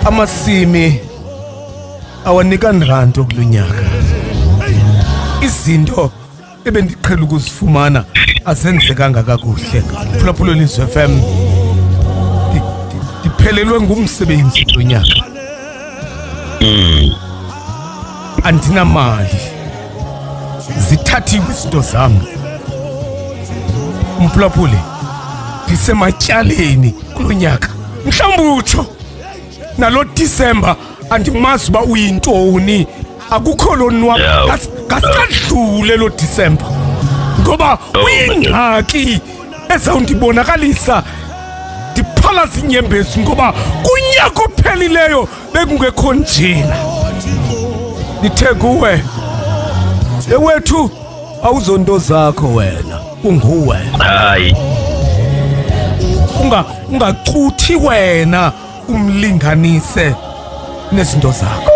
Amasimi awanika nranto kulonyaka. Izinto ebendiqhela ukuzifumana azenzekanga kakuhle. Mphulaphuli Lizwe FM diphelelwe ngumsebenzi kulonyaka. Andinamali. Zithathiwe izinto zami. Mphulaphuli ndisematyaleni kulonyaka. Mhlawumbe utsho nalo December andimazi uba uyintoni. Akukho lonwabo ngasikadlule lo December ngoba uyingxaki ezawundibonakalisa ndiphala zinyembezi ngoba kunyaka ophelileyo bekungekho njena. Ndithe kuwe ewethu awuzonto zakho wena unguwe. Hayi Ungacuthi wena umlinganise nezinto zakho.